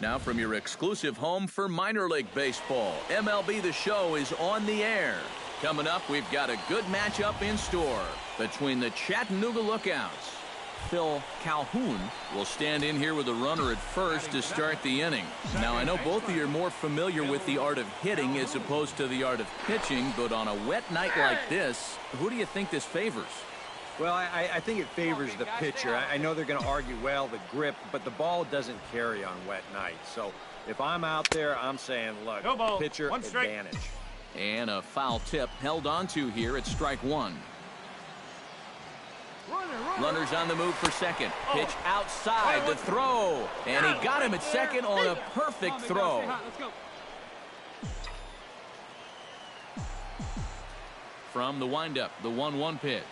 Now from your exclusive home for minor league baseball, MLB The Show is on the air. Coming up, we've got a good matchup in store between the Chattanooga Lookouts. Phil Calhoun will stand in here with a runner at first to start the inning. Now, I know both of you are more familiar with the art of hitting as opposed to the art of pitching, but on a wet night like this, who do you think this favors? Well, I think it favors the pitcher. I know they're going to argue, well, the grip, but the ball doesn't carry on wet nights. So if I'm out there, I'm saying, look, pitcher advantage. And a foul tip held onto here at strike one. Runners on the move for second. Pitch outside, the throw. And he got him at second on a perfect throw. From the windup, the 1-1 pitch.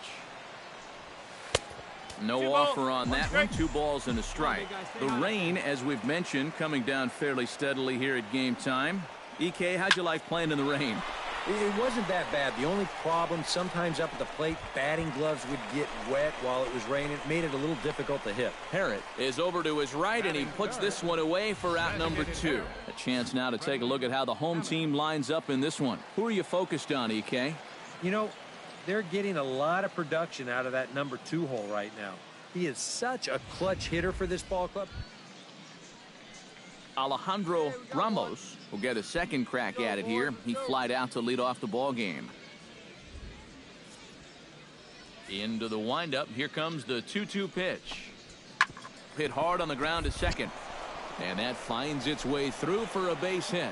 No offer on that one. 2 balls and a strike. The rain, as we've mentioned, coming down fairly steadily here at game time. EK, how'd you like playing in the rain? It wasn't that bad. The only problem, sometimes up at the plate, batting gloves would get wet while it was raining. It made it a little difficult to hit. Parrott is over to his right, and he puts this one away for out number 2. A chance now to take a look at how the home team lines up in this one. Who are you focused on, EK? You know, they're getting a lot of production out of that number 2 hole right now. He is such a clutch hitter for this ball club. Alejandro Ramos will get a second crack at it here. He flied out to lead off the ball game. Into the windup. Here comes the 2-2 pitch. Hit hard on the ground to second. And that finds its way through for a base hit.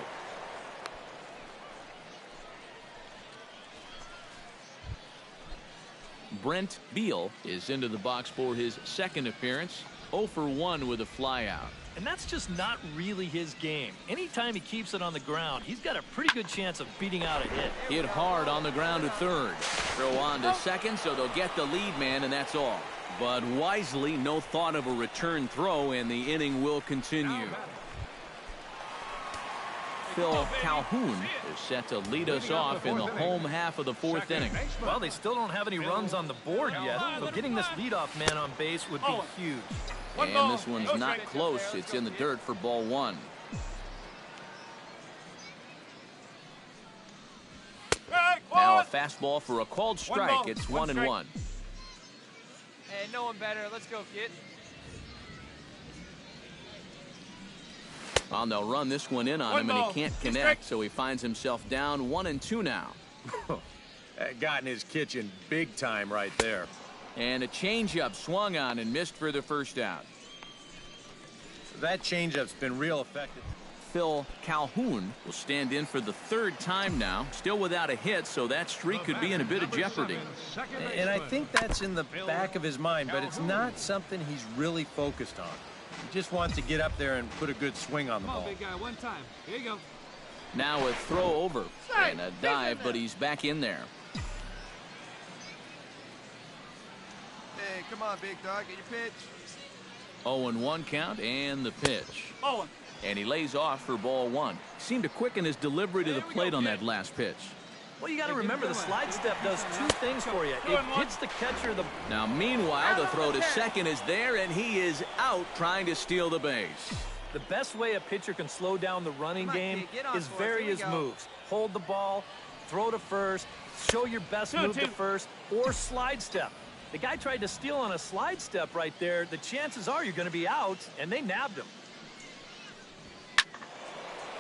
Brent Beal is into the box for his second appearance. 0 for 1 with a flyout. And that's just not really his game. Anytime he keeps it on the ground, he's got a pretty good chance of beating out a hit. Hit hard on the ground to third. Throw on to second, so they'll get the lead man, and that's all. But wisely, no thought of a return throw, and the inning will continue. Phil Calhoun is set to lead us off in the home half of the 4th inning. Well, they still don't have any runs on the board yet, so getting this leadoff man on base would be huge. And this one's not close. It's in the dirt for ball 1. Now a fastball for a called strike. It's 1-1. Hey, no one better. Let's go, kid. Well, they'll run this one in on him, and he can't connect, so he finds himself down 1-2 now. That got in his kitchen big time right there. And a changeup swung on and missed for the first out. That changeup's been real effective. Phil Calhoun will stand in for the 3rd time now, still without a hit, so that streak could be in a bit of jeopardy. And I think that's in the back of his mind, but it's not something he's really focused on. He just wants to get up there and put a good swing on the ball. Big guy, one time. Here you go. Now a throw over and a dive, but he's back in there. Hey, come on, big dog, get your pitch. 0-1 count and the pitch. And he lays off for ball 1. Seemed to quicken his delivery to the plate on that last pitch. Well, you got to remember the slide step does 2 things for you. It hits the catcher. Now, meanwhile, the throw to second is there, and he is out trying to steal the base. The best way a pitcher can slow down the running game is various moves. Hold the ball, throw to first, show your best move to first, or slide step. The guy tried to steal on a slide step right there. The chances are you're going to be out, and they nabbed him.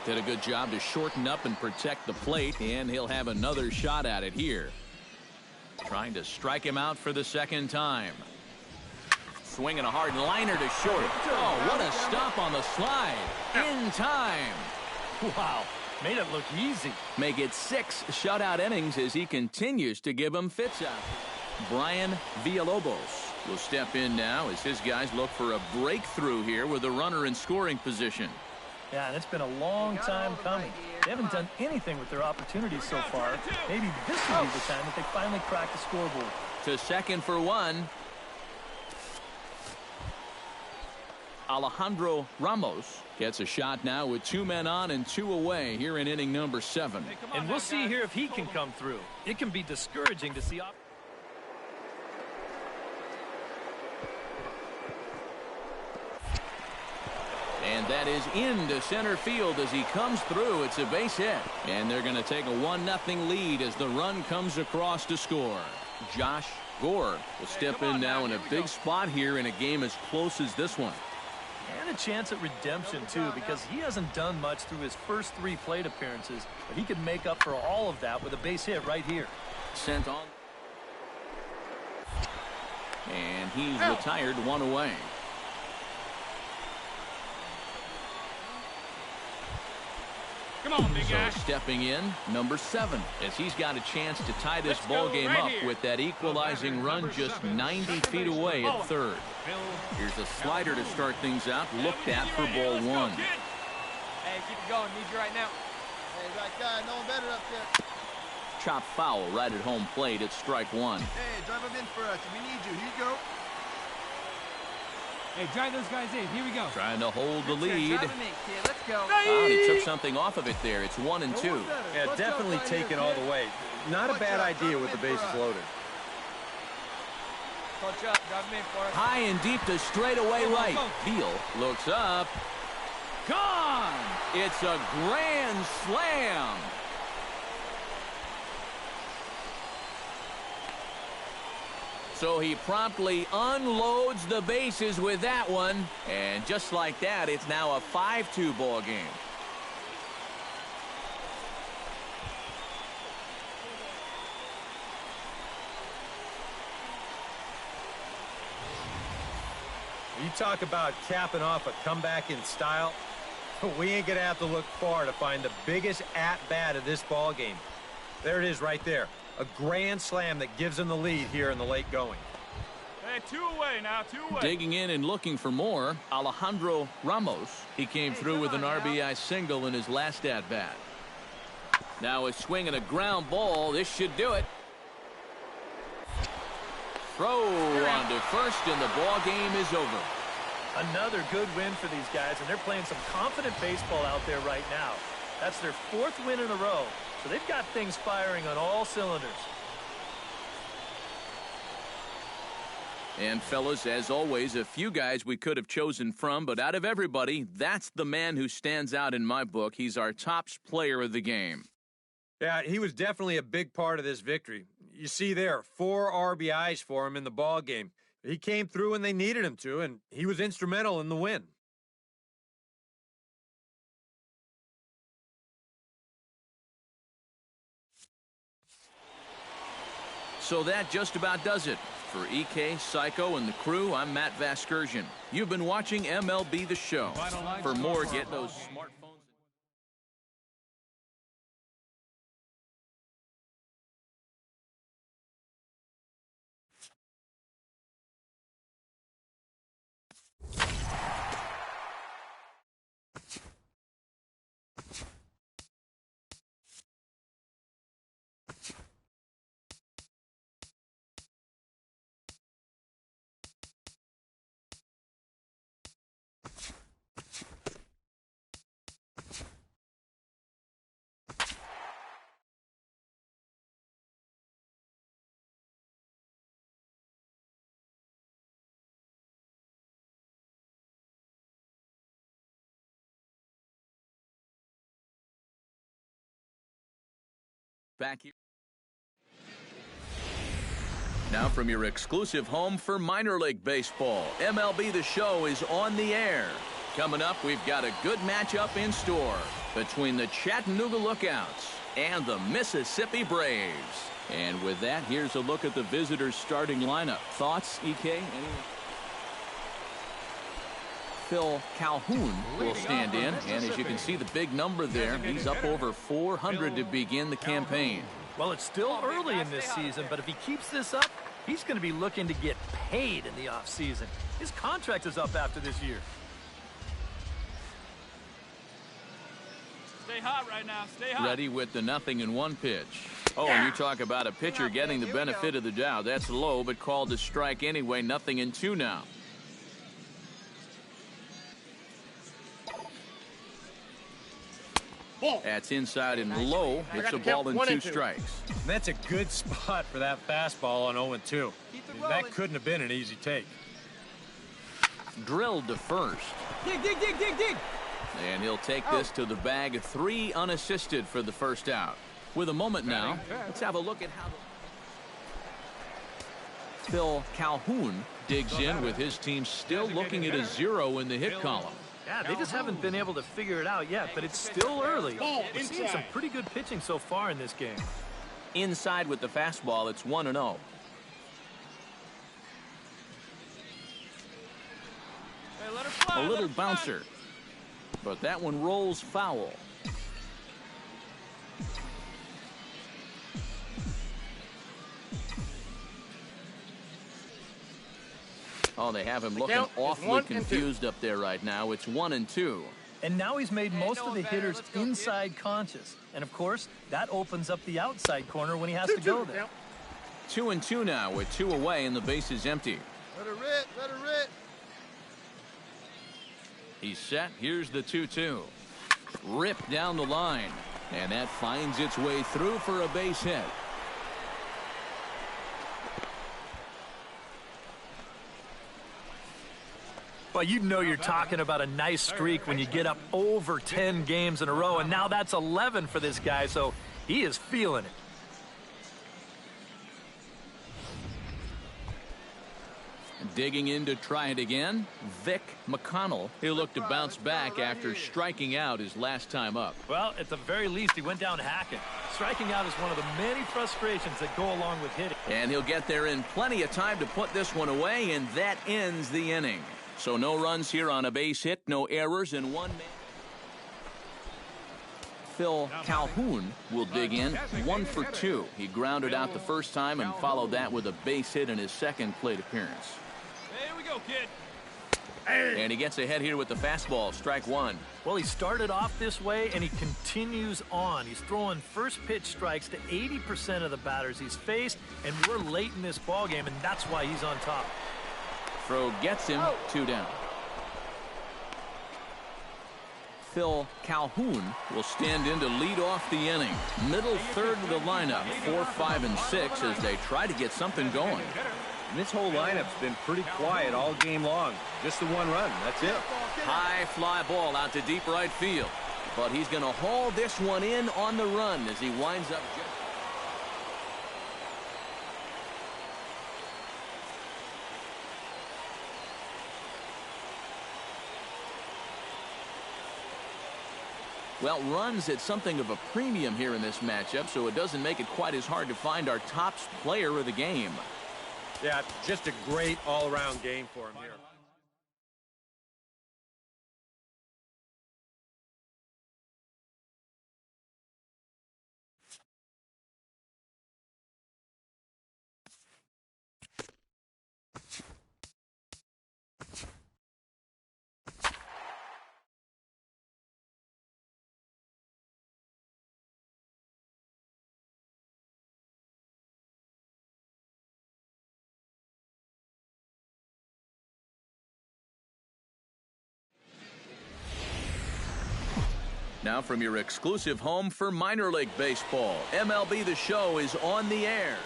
Did a good job to shorten up and protect the plate, and he'll have another shot at it here. Trying to strike him out for the 2nd time. Swinging a hard liner to short. Oh, what a stop on the slide. In time. Wow, made it look easy. Make it 6 shutout innings as he continues to give them fits out. Brian Villalobos will step in now as his guys look for a breakthrough here with a runner in scoring position. Yeah, and it's been a long time coming. They haven't done anything with their opportunities so far. Maybe this will be the time that they finally crack the scoreboard. To second for 1. Alejandro Ramos gets a shot now with 2 men on and 2 away here in inning number 7. And we'll see here if he can come through. It can be discouraging to see. And that is into center field as he comes through. It's a base hit. And they're going to take a 1-0 lead as the run comes across to score. Josh Gore will step in now in a big spot here in a game as close as this one. And a chance at redemption, too, because he hasn't done much through his first 3 plate appearances, but he could make up for all of that with a base hit right here. Sent on. And he's retired 1 away. Come on, big guy. So stepping in, number 7, as he's got a chance to tie this ball game up with that equalizing run just 90 feet away at third. Here's a slider to start things out, looked at for ball 1. Hey, keep it going. Need you right now. Hey, right guy, no one better up there. Chop foul right at home plate at strike 1. Hey, drive him in for us. We need you. Here you go. Hey, drive those guys in. Here we go. Trying to hold the lead. Drive him in, kid. Let's go. He took something off of it there. It's 1 and 2. Yeah, definitely taken all the way. Not a bad idea with the bases loaded. Coach up. Drive him in for us. High and deep to straightaway right. Beal looks up. Gone! It's a grand slam. So he promptly unloads the bases with that one. And just like that, it's now a 5-2 ball game. You talk about capping off a comeback in style. We ain't going to have to look far to find the biggest at-bat of this ball game. There it is right there. A grand slam that gives him the lead here in the late going. Hey, 2 away now, 2 away. Digging in and looking for more, Alejandro Ramos. He came through with an RBI single in his last at-bat. Now a swing and a ground ball. This should do it. Throw on to first, and the ball game is over. Another good win for these guys, and they're playing some confident baseball out there right now. That's their 4th win in a row, so they've got things firing on all cylinders. And fellas, as always, a few guys we could have chosen from, but out of everybody, that's the man who stands out in my book. He's our top player of the game. Yeah, he was definitely a big part of this victory. You see there, 4 RBIs for him in the ball game. He came through when they needed him to, and he was instrumental in the win. So that just about does it. For EK, Psycho, and the crew, I'm Matt Vasgersian. You've been watching MLB The Show. For more, get those smartphones. Back here. Now from your exclusive home for minor league baseball, MLB The Show is on the air. Coming up, we've got a good matchup in store between the Chattanooga Lookouts and the Mississippi Braves. And with that, here's a look at the visitors' starting lineup. Thoughts, EK? Phil Calhoun will stand in, and as you can see the big number there, he's up over 400 to begin the campaign. Well, it's still early in this season, but if he keeps this up, he's going to be looking to get paid in the offseason. His contract is up after this year. Stay hot right now. Stay hot. Ready with the 0-1 pitch. Oh, and you talk about a pitcher getting the benefit of the doubt. That's low, but called to strike anyway. 0-2 now. That's inside and low. It's a ball and 2 strikes. That's a good spot for that fastball on 0-2. That couldn't have been an easy take. Drilled to first. Dig, dig, dig, dig, dig. And he'll take this to the bag. 3 unassisted for the first out. With a moment now, let's have a look at how Phil Calhoun digs in with his team still looking at a 0 in the hit column. Yeah, they just haven't been able to figure it out yet, but it's still early. We're seeing some pretty good pitching so far in this game. Inside with the fastball, it's 1-0. Hey, let her fly, A little let her fly. bouncer, but that one rolls foul. Oh, they have him looking awfully confused up there right now. It's 1-2. And now he's made most of the hitters inside conscious. And, of course, that opens up the outside corner when he has to go there. 2-2 now with 2 away and the base is empty. Let her rip, let her rip. He's set. Here's the 2-2. Ripped down the line. And that finds its way through for a base hit. Well, you know you're talking about a nice streak when you get up over 10 games in a row, and now that's 11 for this guy, so he is feeling it. Digging in to try it again, Vic McConnell. He'll look to bounce back after striking out his last time up. Well, at the very least, he went down hacking. Striking out is one of the many frustrations that go along with hitting. And he'll get there in plenty of time to put this one away, and that ends the inning. So no runs here on a base hit, no errors, and 1 man. Phil Calhoun will dig in, 1 for 2. He grounded out the first time and followed that with a base hit in his second plate appearance. Here we go, kid. And he gets ahead here with the fastball, strike 1. Well, he started off this way, and he continues on. He's throwing first pitch strikes to 80% of the batters he's faced, and we're late in this ballgame, and that's why he's on top. Throw gets him, 2 down. Phil Calhoun will stand in to lead off the inning. Middle third of the lineup, 4, 5, and 6 as they try to get something going. And this whole lineup's been pretty quiet all game long. Just the 1 run, that's it. High fly ball out to deep right field. But he's going to haul this one in on the run as he winds up. Well, runs at something of a premium here in this matchup, so it doesn't make it quite as hard to find our top player of the game. Yeah, just a great all-around game for him here. Now from your exclusive home for minor league baseball, MLB The Show is on the air.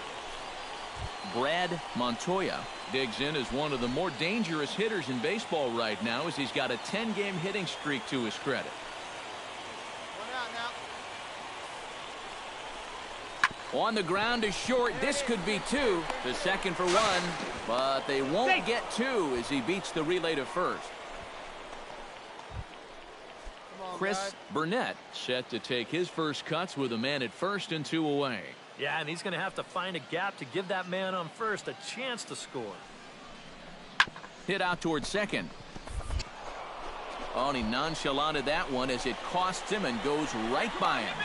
Brad Montoya digs in as one of the more dangerous hitters in baseball right now as he's got a 10-game hitting streak to his credit. On the ground is short. This could be 2. The second for 1, but they won't get 2 as he beats the relay to first. Chris Burnett set to take his first cuts with a man at first and 2 away. Yeah, and he's going to have to find a gap to give that man on first a chance to score. Hit out towards second. Oh, and he nonchalanted that one as it costs him and goes right by him.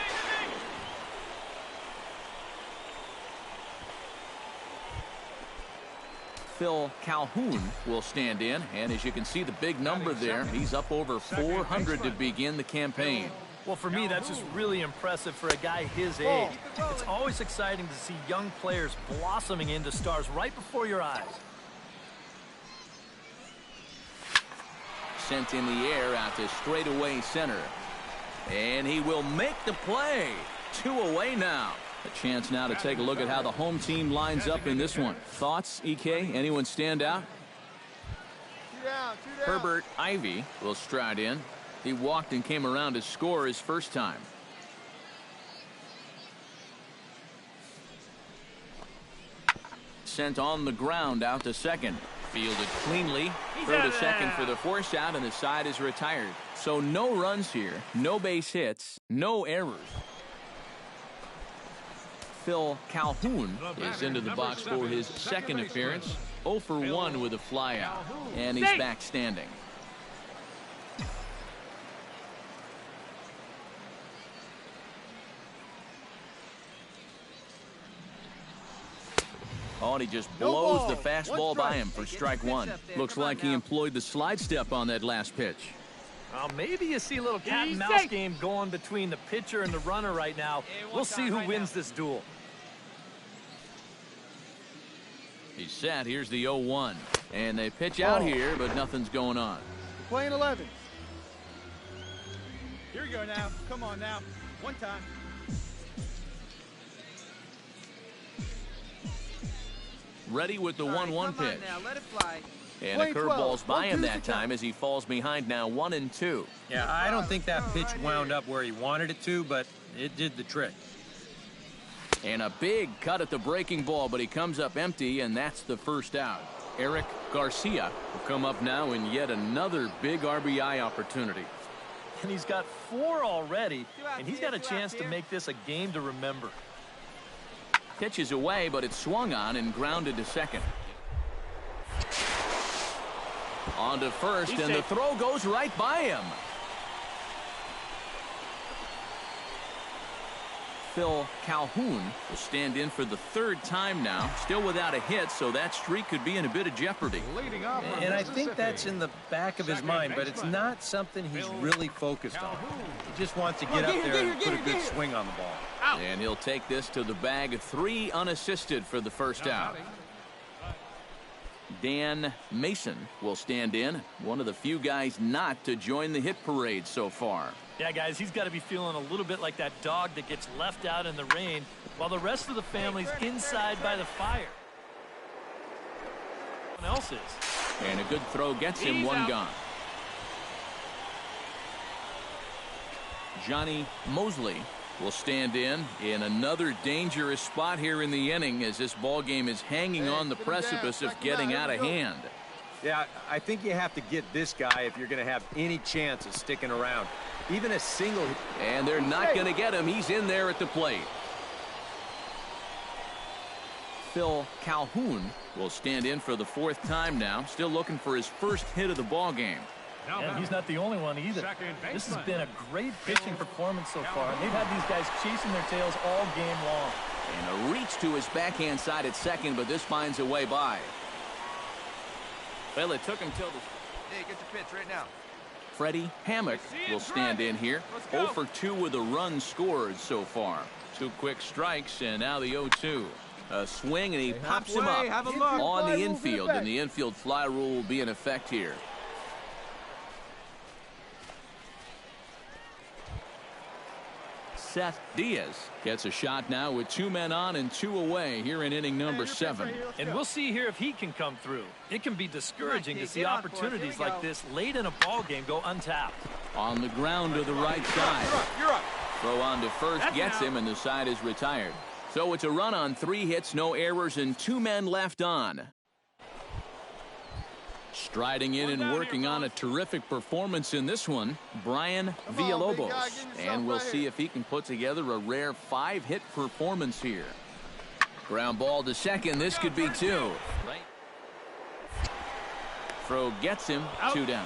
Phil Calhoun will stand in, and as you can see the big number there, he's up over 400 to begin the campaign. Well, for me, that's just really impressive for a guy his age. It's always exciting to see young players blossoming into stars right before your eyes. Sent in the air out to straightaway center. And he will make the play. 2 away now. A chance now to take a look at how the home team lines up in this one. Thoughts, EK? Anyone stand out? Two down. Herbert Ivy will stride in. He walked and came around to score his first time. Sent on the ground out to second. Fielded cleanly. Throw to second for the force out, and the side is retired. So no runs here, no base hits, no errors. Phil Calhoun is into the box for his second appearance. 0 for 1 with a flyout, and he's back standing. Oh, and he just blows the fastball by him for strike one. Looks like he employed the slide step on that last pitch. Well, maybe you see a little cat and mouse game going between the pitcher and the runner right now. We'll see who wins this duel. He's set. Here's the 0-1. And they pitch out here, but nothing's going on. Playing 11. Here we go now. Come on now. One time. Ready with the 1-1 pitch. Now, let it fly. And a curveball's by him that time as he falls behind now 1-2. Yeah, I don't think that pitch wound up where he wanted it to, but it did the trick. And a big cut at the breaking ball, but he comes up empty, and that's the first out. Eric Garcia will come up now in yet another big RBI opportunity. And he's got 4 already, and he's got a chance to make this a game to remember. Pitches away, but it's swung on and grounded to second. On to first, and the throw goes right by him. Phil Calhoun will stand in for the 3rd time now. Still without a hit, so that streak could be in a bit of jeopardy. And I think that's in the back of his mind, but it's not something he's really focused on. He just wants to get up there and put a good swing on the ball. And he'll take this to the bag. 3 unassisted for the first out. Dan Mason will stand in. One of the few guys not to join the hit parade so far. Yeah, guys, he's got to be feeling a little bit like that dog that gets left out in the rain while the rest of the family's inside by the fire. Someone else is. And a good throw gets him one gone. Johnny Mosley will stand in another dangerous spot here in the inning as this ball game is hanging on the precipice of getting out of hand. Yeah, I think you have to get this guy if you're going to have any chance of sticking around. Even a single. And they're not going to get him. He's in there at the plate. Phil Calhoun will stand in for the 4th time now. Still looking for his first hit of the ball game. And he's not the only one either. This has been a great pitching performance so far. And they've had these guys chasing their tails all game long. And a reach to his backhand side at second, but this finds a way by. Well, it took him till the... Hey, get your pitch right now. Freddie Hammock will stand in here. 0 for 2 with a run scored so far. 2 quick strikes, and now the 0-2. A swing, and he pops him up on the infield, and the infield fly rule will be in effect here. Seth Diaz gets a shot now with 2 men on and 2 away here in inning number 7. And we'll see here if he can come through. It can be discouraging to see opportunities like this late in a ball game go untapped. On the ground to the right side. You're up. Throw on to first gets him, and the side is retired. So it's a run on 3 hits, no errors, and 2 men left on. Striding in and working on a terrific performance in this one, Brian Villalobos. And we'll see if he can put together a rare 5-hit performance here. Ground ball to second. This could be 2. Right. Throw gets him. 2 down.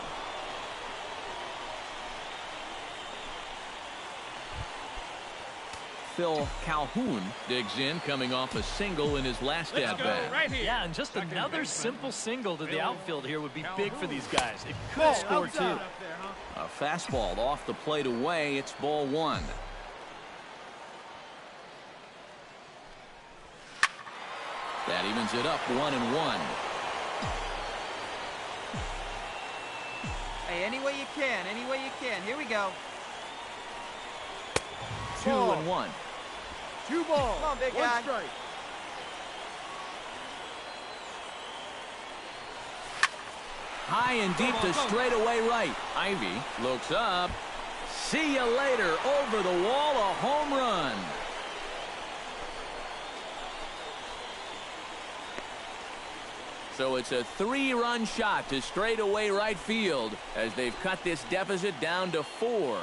Phil Calhoun digs in, coming off a single in his last at-bat. Right here. Yeah, and just another simple single to the outfield here would be big for these guys. It could score 2. A fastball off the plate away. It's ball 1. That evens it up 1-1. Hey, any way you can, any way you can. Here we go. 2-1. 2 balls. Come on, big 1 guy. strike. high and deep to straightaway right. Ivy looks up. See you later. Over the wall, a home run. So it's a 3-run shot to straightaway right field as they've cut this deficit down to 4.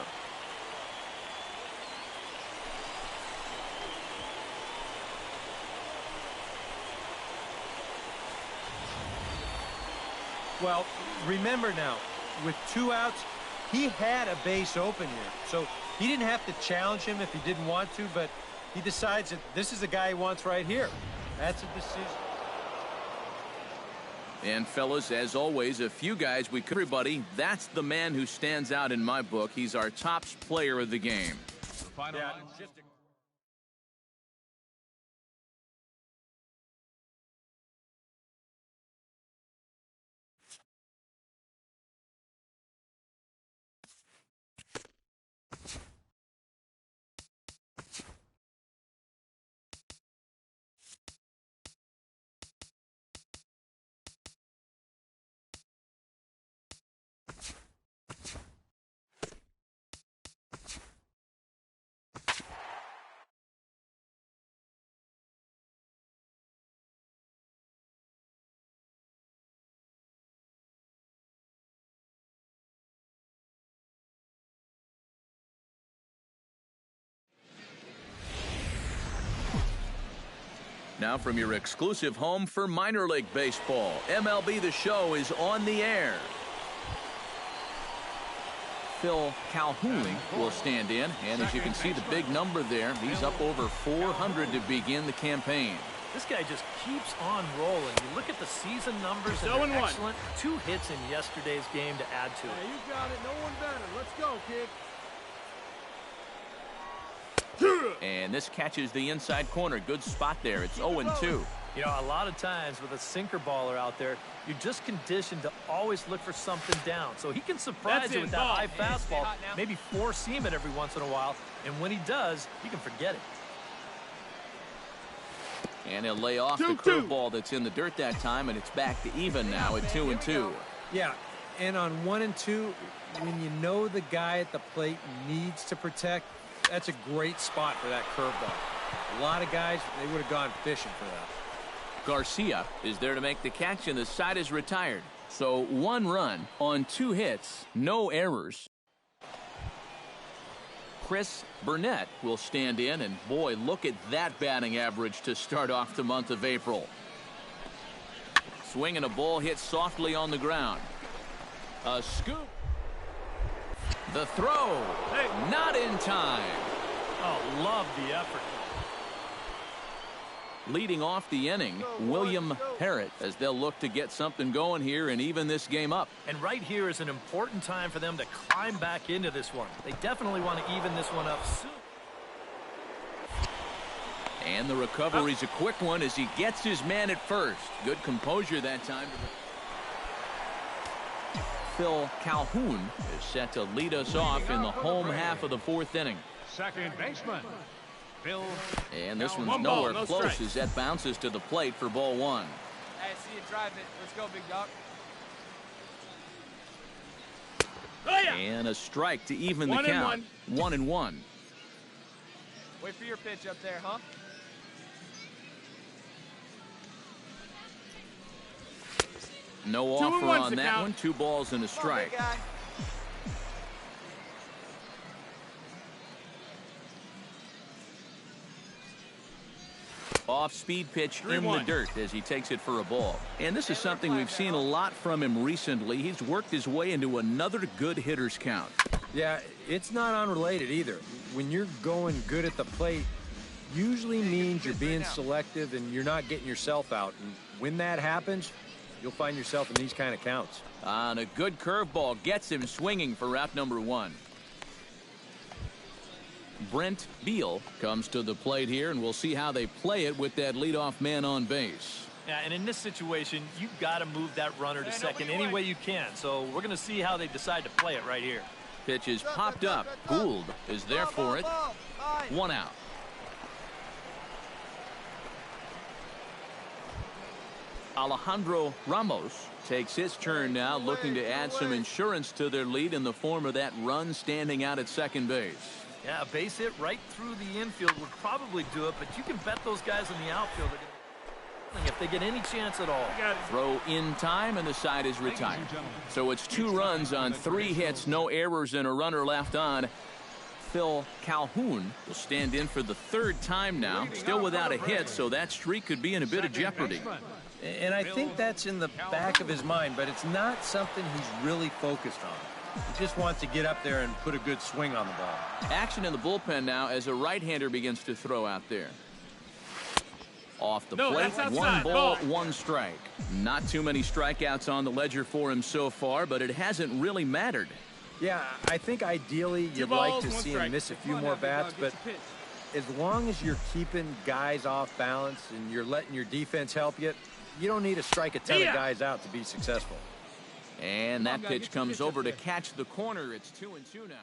Well, remember now, with 2 outs, he had a base open here. So he didn't have to challenge him if he didn't want to, but he decides that this is the guy he wants right here. That's a decision. And fellas, as always, a few guys we could. Everybody, that's the man who stands out in my book. He's our top player of the game. Yeah, Now from your exclusive home for minor league baseball, MLB The Show is on the air. Phil Calhoun will stand in, and as you can see the big number there, he's up over 400 to begin the campaign. This guy just keeps on rolling. You look at the season numbers, and they're excellent. 2 hits in yesterday's game to add to it. Yeah, you got it. No one better. Let's go, kid. And this catches the inside corner. Good spot there. It's 0-2. You know, a lot of times with a sinker baller out there, you're just conditioned to always look for something down. So he can surprise you with that high fastball, maybe 4-seam it every once in a while. And when he does, you can forget it. And he'll lay off the curveball that's in the dirt that time, and it's back to even now at 2-2. Yeah, and on 1 and 2, when you know the guy at the plate needs to protect, that's a great spot for that curveball. A lot of guys, they would have gone fishing for that. Garcia is there to make the catch, and the side is retired. So 1 run on 2 hits, no errors. Chris Burnett will stand in, and boy, look at that batting average to start off the month of April. Swinging a ball hit softly on the ground. A scoop. The throw. Not in time. Oh, love the effort. Leading off the inning, William Parrott, as they'll look to get something going here and even this game up. And right here is an important time for them to climb back into this one. They definitely want to even this one up soon. And the recovery's a quick one as he gets his man at first. Good composure that time. Phil Calhoun is set to lead us off in the home half of the 4th inning. Second baseman, Phil. And this one's nowhere close as that bounces to the plate for ball 1. Hey, see you drive it. Let's go, big dog. And a strike to even the count. 1-1. Wait for your pitch up there, huh? No offer on that one. 2 balls and a strike. Off-speed pitch in the dirt as he takes it for a ball. And this is something we've seen a lot from him recently. He's worked his way into another good hitter's count. Yeah, it's not unrelated either. When you're going good at the plate, usually means you're being selective and you're not getting yourself out. And when that happens, you'll find yourself in these kind of counts. And a good curveball gets him swinging for out number 1. Brent Beal comes to the plate here, and we'll see how they play it with that leadoff man on base. Yeah, and in this situation, you've got to move that runner to second any way you can. So we're going to see how they decide to play it right here. Pitch is popped up. Gould is there for it. 1 out. Alejandro Ramos takes his turn now, looking to add some insurance to their lead in the form of that run standing out at second base. Yeah, a base hit right through the infield would probably do it, but you can bet those guys in the outfield are going to, if they get any chance at all. Throw in time, and the side is retired. So it's 2 runs on 3 hits, no errors, and a runner left on. Phil Calhoun will stand in for the 3rd time now, still without a hit, so that streak could be in a bit of jeopardy. And I think that's in the back of his mind, but it's not something he's really focused on. He just wants to get up there and put a good swing on the ball. Action in the bullpen now as a right-hander begins to throw out there. Off the plate, 1 ball, 1 strike. Not too many strikeouts on the ledger for him so far, but it hasn't really mattered. Yeah, I think ideally you'd like to see him miss a few more bats, but as long as you're keeping guys off balance and you're letting your defense help you, you don't need to strike a ton of guys out to be successful. And that pitch comes over to catch the corner. It's 2-2 now.